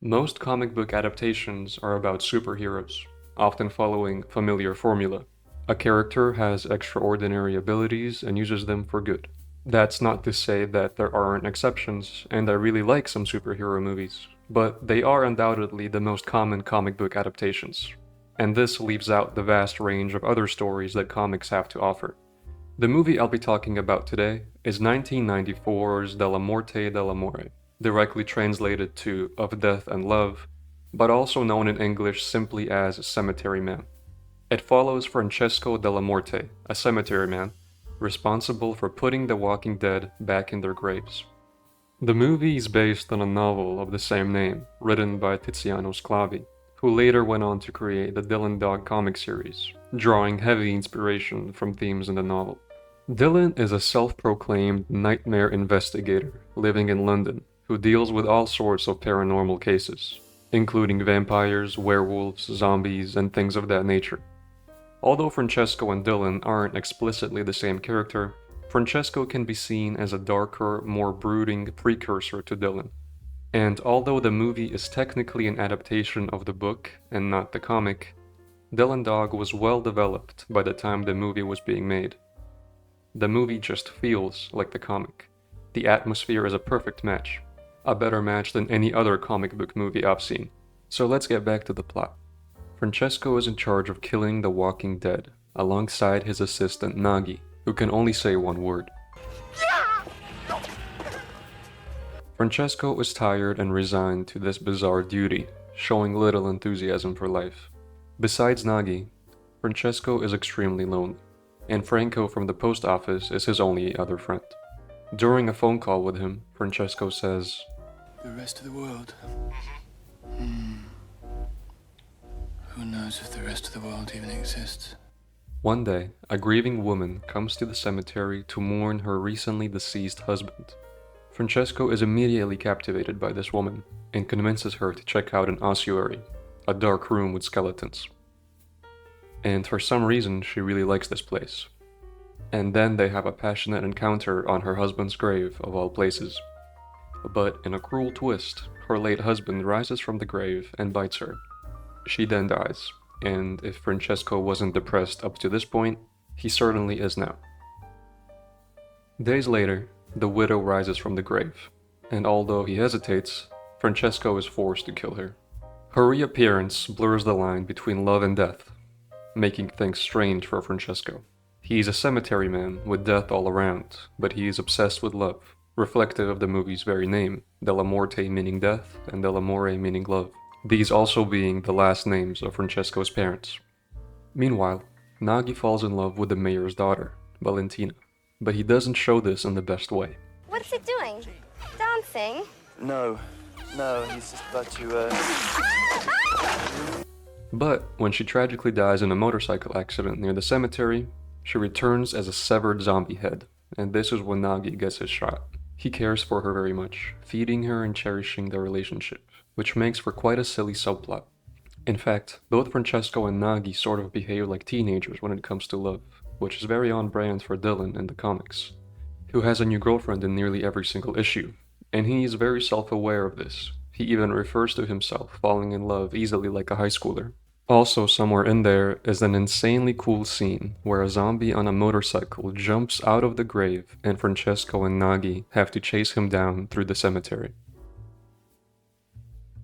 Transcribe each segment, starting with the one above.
Most comic book adaptations are about superheroes, often following familiar formula. A character has extraordinary abilities and uses them for good. That's not to say that there aren't exceptions, and I really like some superhero movies, but they are undoubtedly the most common comic book adaptations. And this leaves out the vast range of other stories that comics have to offer. The movie I'll be talking about today is 1994's Della Morte dell'Amore, directly translated to Of Death and Love, but also known in English simply as Cemetery Man. It follows Francesco Della Morte, a cemetery man, responsible for putting the walking dead back in their graves. The movie is based on a novel of the same name, written by Tiziano Sclavi, who later went on to create the Dylan Dog comic series, drawing heavy inspiration from themes in the novel. Dylan is a self-proclaimed nightmare investigator living in London who deals with all sorts of paranormal cases, including vampires, werewolves, zombies, and things of that nature. Although Francesco and Dylan aren't explicitly the same character, Francesco can be seen as a darker, more brooding precursor to Dylan. And although the movie is technically an adaptation of the book and not the comic, Dylan Dog was well developed by the time the movie was being made. The movie just feels like the comic. The atmosphere is a perfect match, a better match than any other comic book movie I've seen. So let's get back to the plot. Francesco is in charge of killing the walking dead, alongside his assistant Nagi, who can only say one word. Francesco is tired and resigned to this bizarre duty, showing little enthusiasm for life. Besides Nagi, Francesco is extremely lonely, and Franco from the post office is his only other friend. During a phone call with him, Francesco says, "The rest of the world. Who knows if the rest of the world even exists?" One day, a grieving woman comes to the cemetery to mourn her recently deceased husband. Francesco is immediately captivated by this woman and convinces her to check out an ossuary, a dark room with skeletons. And for some reason, she really likes this place. And then they have a passionate encounter on her husband's grave, of all places. But in a cruel twist, her late husband rises from the grave and bites her. She then dies, and if Francesco wasn't depressed up to this point, he certainly is now. Days later, the widow rises from the grave, and although he hesitates, Francesco is forced to kill her. Her reappearance blurs the line between love and death, making things strange for Francesco. He is a cemetery man with death all around, but he is obsessed with love, reflective of the movie's very name, Della Morte meaning death and Dell'Amore meaning love, these also being the last names of Francesco's parents. Meanwhile, Nagi falls in love with the mayor's daughter, Valentina, but he doesn't show this in the best way. What's he doing? Dancing? No, he's just about to, But when she tragically dies in a motorcycle accident near the cemetery, she returns as a severed zombie head, and this is when Nagi gets his shot. He cares for her very much, feeding her and cherishing their relationship, which makes for quite a silly subplot. In fact, both Francesco and Nagi sort of behave like teenagers when it comes to love, which is very on brand for Dylan in the comics, who has a new girlfriend in nearly every single issue, and he is very self-aware of this. He even refers to himself falling in love easily like a high schooler. Also somewhere in there is an insanely cool scene where a zombie on a motorcycle jumps out of the grave and Francesco and Nagi have to chase him down through the cemetery.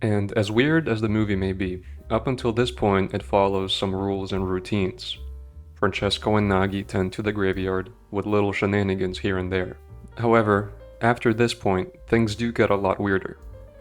And as weird as the movie may be, up until this point it follows some rules and routines. Francesco and Nagi tend to the graveyard, with little shenanigans here and there. However, after this point, things do get a lot weirder.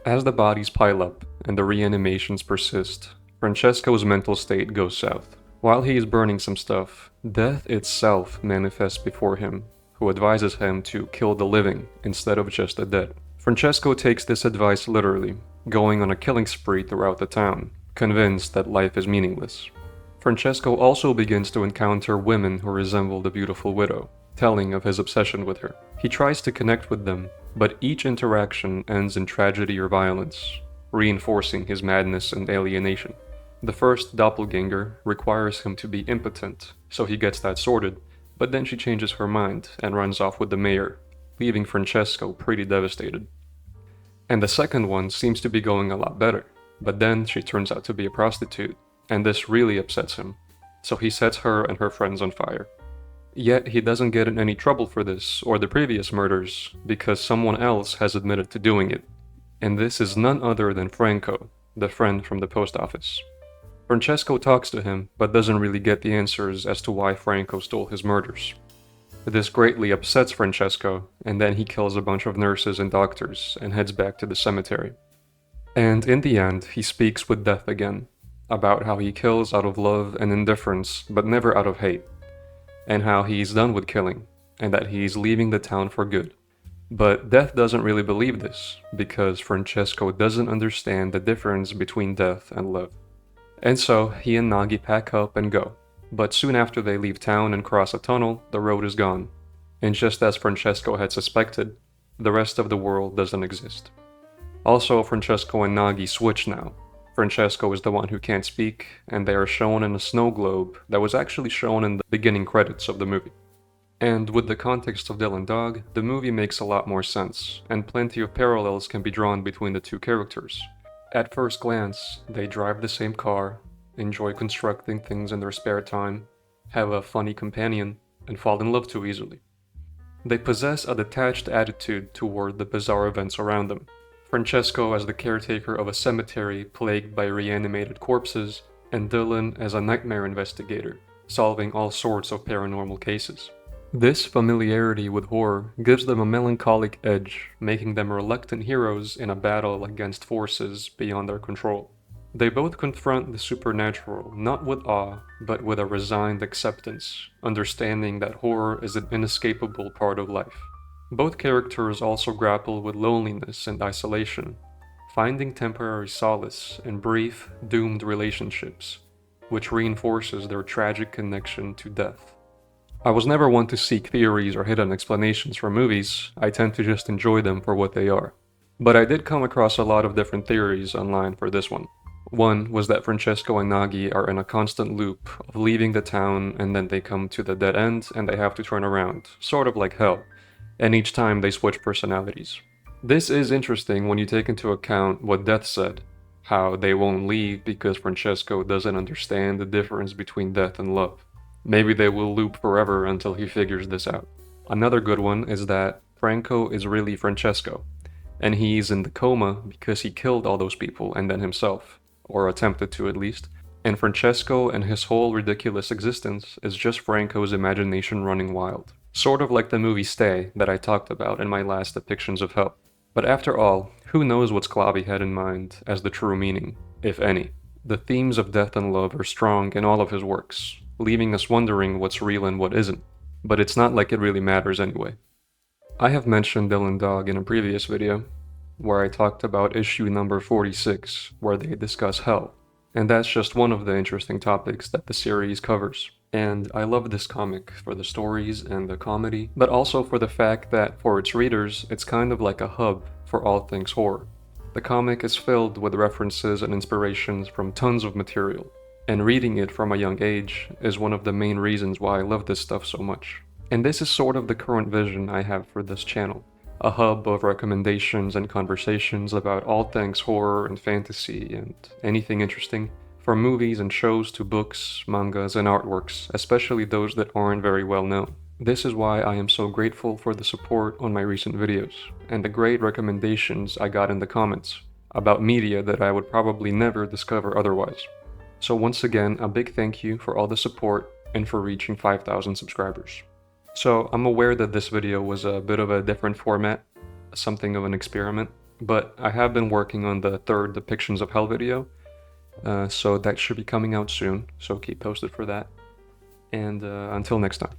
As the bodies pile up and the reanimations persist, Francesco's mental state goes south. While he is burning some stuff, death itself manifests before him, who advises him to kill the living instead of just the dead. Francesco takes this advice literally, going on a killing spree throughout the town, convinced that life is meaningless. Francesco also begins to encounter women who resemble the beautiful widow, telling of his obsession with her. He tries to connect with them, but each interaction ends in tragedy or violence, reinforcing his madness and alienation. The first doppelganger requires him to be impotent, so he gets that sorted, but then she changes her mind and runs off with the mayor, leaving Francesco pretty devastated. And the second one seems to be going a lot better, but then she turns out to be a prostitute, and this really upsets him. So he sets her and her friends on fire. Yet he doesn't get in any trouble for this or the previous murders because someone else has admitted to doing it. And this is none other than Franco, the friend from the post office. Francesco talks to him, but doesn't really get the answers as to why Franco stole his murders. This greatly upsets Francesco, and then he kills a bunch of nurses and doctors and heads back to the cemetery. And in the end, he speaks with Death again, about how he kills out of love and indifference, but never out of hate, and how he's done with killing, and that he's leaving the town for good. But Death doesn't really believe this, because Francesco doesn't understand the difference between death and love. And so, he and Nagi pack up and go. But soon after they leave town and cross a tunnel, the road is gone. And just as Francesco had suspected, the rest of the world doesn't exist. Also, Francesco and Nagi switch now. Francesco is the one who can't speak, and they are shown in a snow globe that was actually shown in the beginning credits of the movie. And with the context of Dylan Dog, the movie makes a lot more sense, and plenty of parallels can be drawn between the two characters. At first glance, they drive the same car, enjoy constructing things in their spare time, have a funny companion, and fall in love too easily. They possess a detached attitude toward the bizarre events around them. Francesco as the caretaker of a cemetery plagued by reanimated corpses, and Dylan as a nightmare investigator, solving all sorts of paranormal cases. This familiarity with horror gives them a melancholic edge, making them reluctant heroes in a battle against forces beyond their control. They both confront the supernatural not with awe, but with a resigned acceptance, understanding that horror is an inescapable part of life. Both characters also grapple with loneliness and isolation, finding temporary solace in brief, doomed relationships, which reinforces their tragic connection to death. I was never one to seek theories or hidden explanations for movies, I tend to just enjoy them for what they are. But I did come across a lot of different theories online for this one. One was that Francesco and Nagi are in a constant loop of leaving the town and then they come to the dead end and they have to turn around, sort of like hell, and each time they switch personalities. This is interesting when you take into account what Death said, how they won't leave because Francesco doesn't understand the difference between death and love. Maybe they will loop forever until he figures this out. Another good one is that Franco is really Francesco, and he's in the coma because he killed all those people and then himself, or attempted to at least, and Francesco and his whole ridiculous existence is just Franco's imagination running wild. Sort of like the movie Stay that I talked about in my last depictions of hell. But after all, who knows what Sclavi had in mind as the true meaning, if any. The themes of death and love are strong in all of his works, leaving us wondering what's real and what isn't, but it's not like it really matters anyway. I have mentioned Dylan Dog in a previous video, where I talked about issue number 46, where they discuss hell, and that's just one of the interesting topics that the series covers. And I love this comic for the stories and the comedy, but also for the fact that for its readers, it's kind of like a hub for all things horror. The comic is filled with references and inspirations from tons of material, and reading it from a young age is one of the main reasons why I love this stuff so much. And this is sort of the current vision I have for this channel, a hub of recommendations and conversations about all things horror and fantasy and anything interesting, from movies and shows to books, mangas, and artworks, especially those that aren't very well known. This is why I am so grateful for the support on my recent videos, and the great recommendations I got in the comments, about media that I would probably never discover otherwise. So once again, a big thank you for all the support and for reaching 5,000 subscribers. So I'm aware that this video was a bit of a different format, something of an experiment, but I have been working on the third Depictions of Hell video, so that should be coming out soon, so keep posted for that. And until next time.